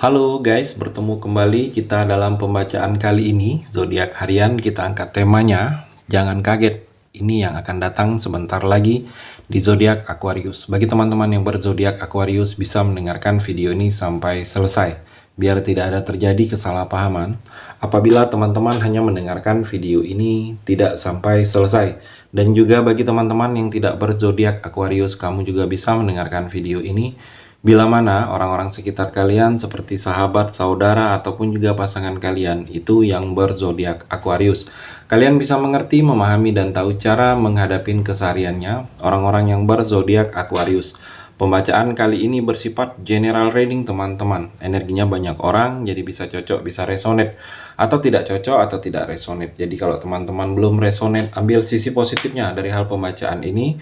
Halo guys, bertemu kembali kita dalam pembacaan kali ini. Zodiak harian kita angkat temanya, jangan kaget. Ini yang akan datang sebentar lagi di zodiak Aquarius. Bagi teman-teman yang berzodiak Aquarius bisa mendengarkan video ini sampai selesai, biar tidak ada terjadi kesalahpahaman apabila teman-teman hanya mendengarkan video ini tidak sampai selesai. Dan juga bagi teman-teman yang tidak berzodiak Aquarius, kamu juga bisa mendengarkan video ini bila mana orang-orang sekitar kalian seperti sahabat, saudara, ataupun juga pasangan kalian itu yang berzodiak Aquarius. Kalian bisa mengerti, memahami, dan tahu cara menghadapi kesehariannya orang-orang yang berzodiak Aquarius. Pembacaan kali ini bersifat general reading teman-teman. Energinya banyak orang, jadi bisa cocok, bisa resonate. Atau tidak cocok, atau tidak resonate. Jadi kalau teman-teman belum resonate, ambil sisi positifnya dari hal pembacaan ini.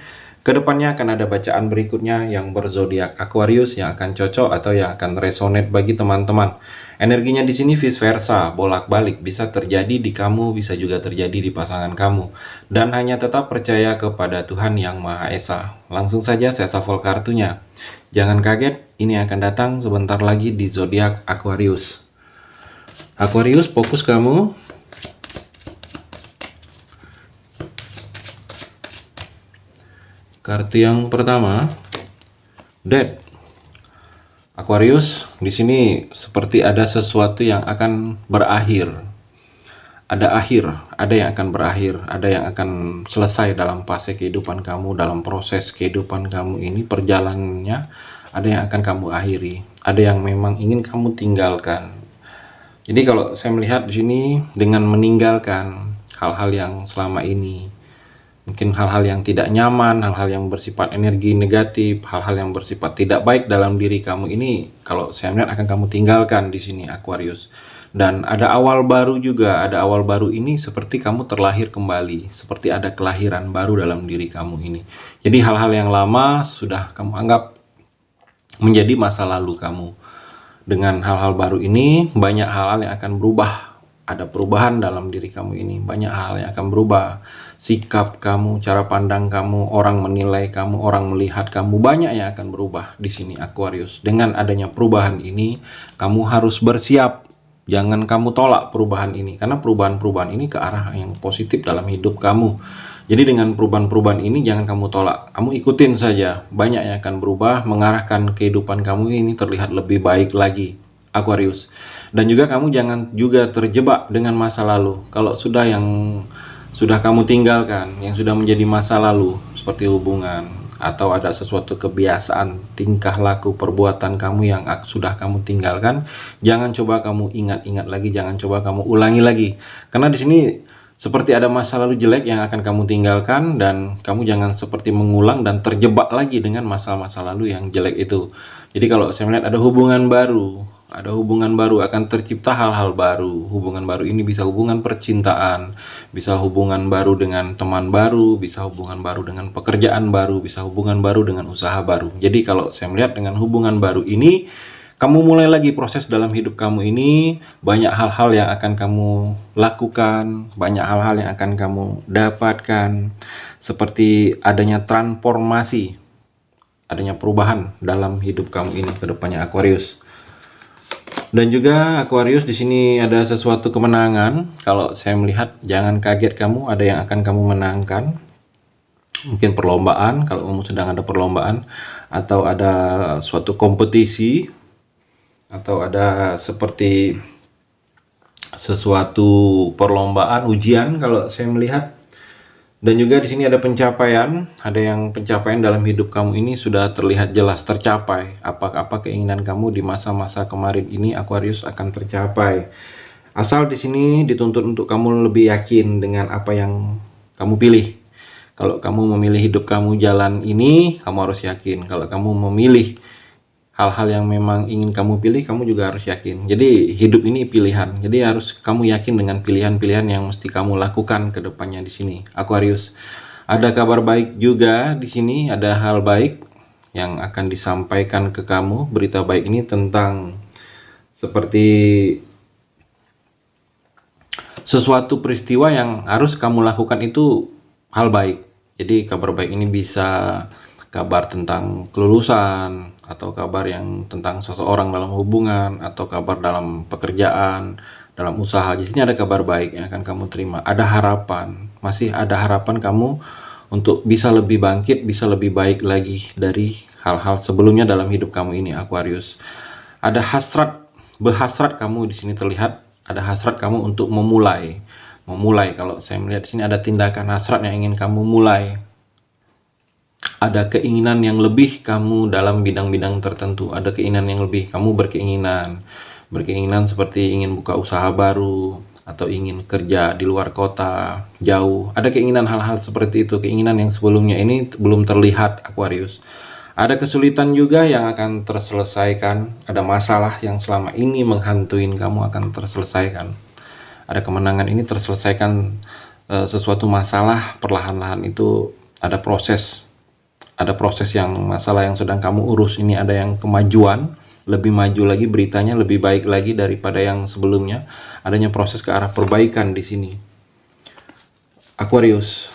Kedepannya akan ada bacaan berikutnya yang berzodiak Aquarius yang akan cocok atau yang akan resonate bagi teman-teman. Energinya di sini vice versa, bolak-balik, bisa terjadi di kamu, bisa juga terjadi di pasangan kamu. Dan hanya tetap percaya kepada Tuhan Yang Maha Esa. Langsung saja saya shuffle kartunya. Jangan kaget, ini akan datang sebentar lagi di zodiak Aquarius. Aquarius, fokus kamu. Kartu yang pertama, Death. Aquarius, di sini seperti ada sesuatu yang akan berakhir. Ada akhir, ada yang akan berakhir, ada yang akan selesai dalam fase kehidupan kamu, dalam proses kehidupan kamu ini, perjalanannya ada yang akan kamu akhiri, ada yang memang ingin kamu tinggalkan. Jadi kalau saya melihat di sini dengan meninggalkan hal-hal yang selama ini, mungkin hal-hal yang tidak nyaman, hal-hal yang bersifat energi negatif, hal-hal yang bersifat tidak baik dalam diri kamu ini, kalau saya melihat akan kamu tinggalkan di sini Aquarius. Dan ada awal baru juga, ada awal baru ini seperti kamu terlahir kembali, seperti ada kelahiran baru dalam diri kamu ini. Jadi hal-hal yang lama sudah kamu anggap menjadi masa lalu kamu. Dengan hal-hal baru ini, banyak hal-hal yang akan berubah. Ada perubahan dalam diri kamu ini, banyak hal yang akan berubah. Sikap kamu, cara pandang kamu, orang menilai kamu, orang melihat kamu, banyak yang akan berubah di sini Aquarius. Dengan adanya perubahan ini, kamu harus bersiap. Jangan kamu tolak perubahan ini, karena perubahan-perubahan ini ke arah yang positif dalam hidup kamu. Jadi dengan perubahan-perubahan ini jangan kamu tolak, kamu ikutin saja. Banyak yang akan berubah, mengarahkan kehidupan kamu ini terlihat lebih baik lagi Aquarius. Dan juga kamu jangan juga terjebak dengan masa lalu. Kalau sudah kamu tinggalkan, yang sudah menjadi masa lalu, seperti hubungan atau ada sesuatu kebiasaan, tingkah laku, perbuatan kamu yang sudah kamu tinggalkan, jangan coba kamu ingat-ingat lagi, jangan coba kamu ulangi lagi. Karena di sini seperti ada masa lalu jelek yang akan kamu tinggalkan, dan kamu jangan seperti mengulang dan terjebak lagi dengan masa-masa lalu yang jelek itu. Jadi kalau saya melihat ada hubungan baru, akan tercipta hal-hal baru. Hubungan baru ini bisa hubungan percintaan, bisa hubungan baru dengan teman baru, bisa hubungan baru dengan pekerjaan baru, bisa hubungan baru dengan usaha baru. Jadi kalau saya melihat dengan hubungan baru ini, kamu mulai lagi proses dalam hidup kamu ini, banyak hal-hal yang akan kamu lakukan, banyak hal-hal yang akan kamu dapatkan, seperti adanya transformasi, adanya perubahan dalam hidup kamu ini ke depannya Aquarius. Dan juga Aquarius, di sini ada sesuatu kemenangan. Kalau saya melihat, jangan kaget kamu, ada yang akan kamu menangkan. Mungkin perlombaan, kalau kamu sedang ada perlombaan, atau ada suatu kompetisi, atau ada seperti sesuatu perlombaan, ujian kalau saya melihat. Dan juga di sini ada pencapaian, ada yang pencapaian dalam hidup kamu ini sudah terlihat jelas tercapai. Apa-apa keinginan kamu di masa-masa kemarin ini Aquarius akan tercapai. Asal di sini dituntut untuk kamu lebih yakin dengan apa yang kamu pilih. Kalau kamu memilih hidup kamu jalan ini, kamu harus yakin. Kalau kamu memilih hal-hal yang memang ingin kamu pilih, kamu juga harus yakin. Jadi hidup ini pilihan. Jadi harus kamu yakin dengan pilihan-pilihan yang mesti kamu lakukan ke depannya di sini, Aquarius. Ada kabar baik juga di sini, ada hal baik yang akan disampaikan ke kamu. Berita baik ini tentang seperti sesuatu peristiwa yang harus kamu lakukan itu hal baik. Jadi kabar baik ini bisa kabar tentang kelulusan, atau kabar yang tentang seseorang dalam hubungan, atau kabar dalam pekerjaan, dalam usaha. Di sini ada kabar baik yang akan kamu terima. Ada harapan, masih ada harapan kamu untuk bisa lebih bangkit, bisa lebih baik lagi dari hal-hal sebelumnya dalam hidup kamu ini, Aquarius. Ada hasrat, berhasrat kamu di sini terlihat, ada hasrat kamu untuk memulai. Kalau saya melihat di sini ada tindakan hasrat yang ingin kamu mulai. Ada keinginan yang lebih kamu dalam bidang-bidang tertentu, ada keinginan yang lebih, kamu berkeinginan seperti ingin buka usaha baru, atau ingin kerja di luar kota, jauh. Ada keinginan hal-hal seperti itu, keinginan yang sebelumnya ini belum terlihat, Aquarius. Ada kesulitan juga yang akan terselesaikan, ada masalah yang selama ini menghantuin kamu akan terselesaikan. Ada kemenangan ini terselesaikan, sesuatu masalah perlahan-lahan itu ada proses yang masalah yang sedang kamu urus ini, ada yang kemajuan, lebih maju lagi beritanya, lebih baik lagi daripada yang sebelumnya. Adanya proses ke arah perbaikan di sini, Aquarius.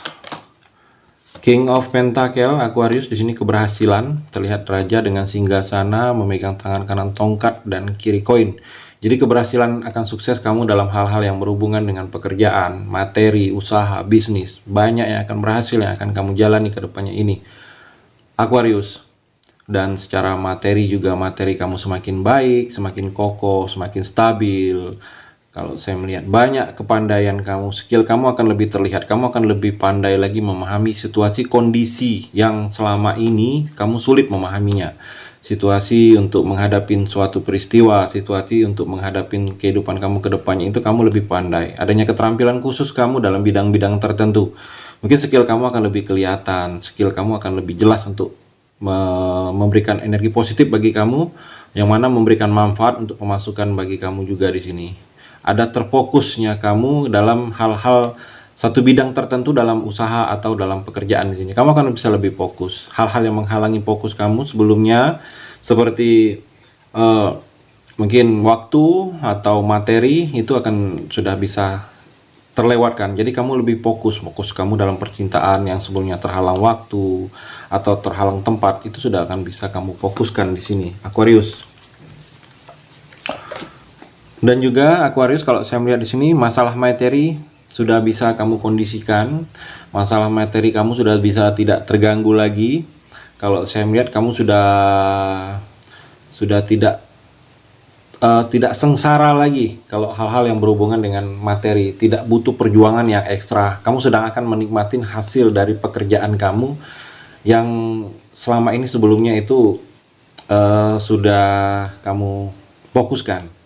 King of Pentacle, Aquarius, di sini keberhasilan, terlihat raja dengan singgasana memegang tangan kanan tongkat dan kiri koin. Jadi keberhasilan akan sukses kamu dalam hal-hal yang berhubungan dengan pekerjaan, materi, usaha, bisnis. Banyak yang akan berhasil yang akan kamu jalani ke depannya ini, Aquarius. Dan secara materi juga, materi kamu semakin baik, semakin kokoh, semakin stabil. Kalau saya melihat banyak kepandaian kamu, skill kamu akan lebih terlihat, kamu akan lebih pandai lagi memahami situasi kondisi yang selama ini kamu sulit memahaminya. Situasi untuk menghadapi suatu peristiwa, situasi untuk menghadapi kehidupan kamu ke depannya, itu kamu lebih pandai. Adanya keterampilan khusus kamu dalam bidang-bidang tertentu. Mungkin skill kamu akan lebih kelihatan, skill kamu akan lebih jelas untuk memberikan energi positif bagi kamu, yang mana memberikan manfaat untuk pemasukan bagi kamu juga di sini. Ada terfokusnya kamu dalam hal-hal satu bidang tertentu dalam usaha atau dalam pekerjaan di sini. Kamu akan bisa lebih fokus. Hal-hal yang menghalangi fokus kamu sebelumnya, seperti mungkin waktu atau materi, itu akan sudah bisa terlewatkan. Jadi kamu lebih fokus kamu dalam percintaan yang sebelumnya terhalang waktu atau terhalang tempat, itu sudah akan bisa kamu fokuskan di sini, Aquarius. Dan juga Aquarius, kalau saya melihat di sini masalah materi sudah bisa kamu kondisikan, masalah materi kamu sudah bisa tidak terganggu lagi. Kalau saya melihat kamu sudah tidak sengsara lagi kalau hal-hal yang berhubungan dengan materi, tidak butuh perjuangan yang ekstra. Kamu sedang akan menikmati hasil dari pekerjaan kamu yang selama ini sebelumnya itu sudah kamu fokuskan.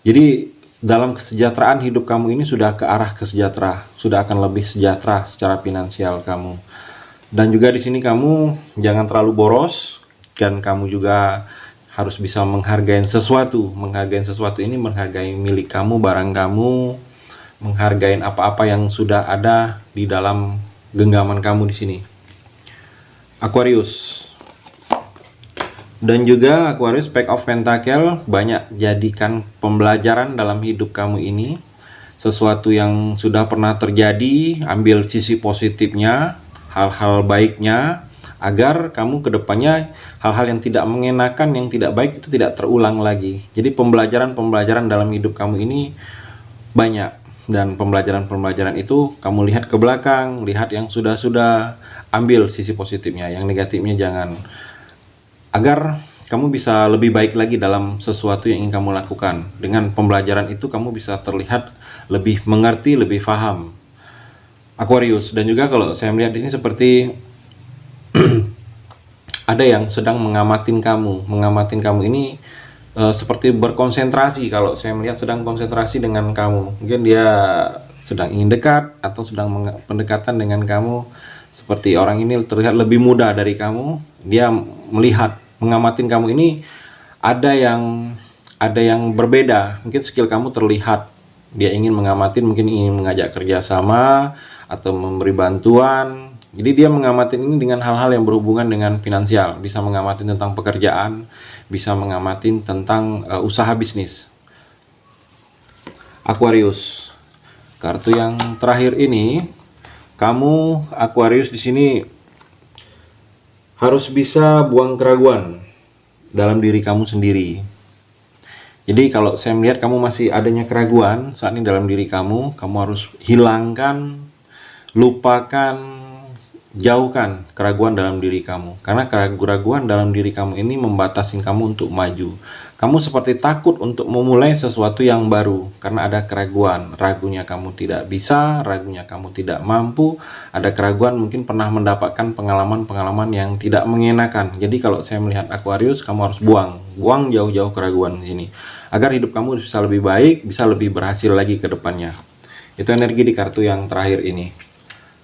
Jadi dalam kesejahteraan hidup kamu ini sudah ke arah kesejahteraan, sudah akan lebih sejahtera secara finansial kamu. Dan juga di sini kamu jangan terlalu boros, dan kamu juga harus bisa menghargai sesuatu. Menghargai sesuatu ini menghargai milik kamu, barang kamu, menghargai apa-apa yang sudah ada di dalam genggaman kamu di sini, Aquarius. Dan juga Aquarius, Pack of Pentacle, banyak jadikan pembelajaran dalam hidup kamu ini. Sesuatu yang sudah pernah terjadi, ambil sisi positifnya, hal-hal baiknya, agar kamu kedepannya hal-hal yang tidak mengenakan, yang tidak baik itu tidak terulang lagi. Jadi pembelajaran dalam hidup kamu ini banyak, dan pembelajaran itu kamu lihat ke belakang, lihat yang sudah, ambil sisi positifnya, yang negatifnya jangan, agar kamu bisa lebih baik lagi dalam sesuatu yang ingin kamu lakukan. Dengan pembelajaran itu kamu bisa terlihat lebih mengerti, lebih paham, Aquarius. Dan juga kalau saya melihat di sini seperti ada yang sedang mengamatin kamu ini, seperti berkonsentrasi. Kalau saya melihat sedang konsentrasi dengan kamu, mungkin dia sedang ingin dekat atau sedang pendekatan dengan kamu. Seperti orang ini terlihat lebih muda dari kamu, dia melihat, mengamatin kamu ini. Ada yang berbeda, mungkin skill kamu terlihat, dia ingin mengamatin, mungkin ingin mengajak kerjasama atau memberi bantuan. Jadi dia mengamatin ini dengan hal-hal yang berhubungan dengan finansial, bisa mengamatin tentang pekerjaan, bisa mengamatin tentang usaha bisnis, Aquarius. Kartu yang terakhir ini, kamu Aquarius di sini Harus bisa buang keraguan dalam diri kamu sendiri. Jadi kalau saya melihat kamu masih adanya keraguan saat ini dalam diri kamu harus hilangkan, lupakan, jauhkan keraguan dalam diri kamu. Karena keraguan dalam diri kamu ini membatasi kamu untuk maju. Kamu seperti takut untuk memulai sesuatu yang baru karena ada keraguan. Ragunya kamu tidak bisa, ragunya kamu tidak mampu, ada keraguan mungkin pernah mendapatkan pengalaman-pengalaman yang tidak mengenakan. Jadi kalau saya melihat Aquarius, kamu harus buang jauh-jauh keraguan ini agar hidup kamu bisa lebih baik, bisa lebih berhasil lagi ke depannya. Itu energi di kartu yang terakhir ini.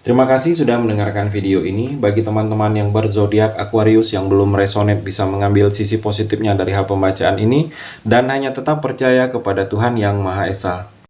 Terima kasih sudah mendengarkan video ini. Bagi teman-teman yang berzodiak Aquarius yang belum resonate bisa mengambil sisi positifnya dari hal pembacaan ini dan hanya tetap percaya kepada Tuhan Yang Maha Esa.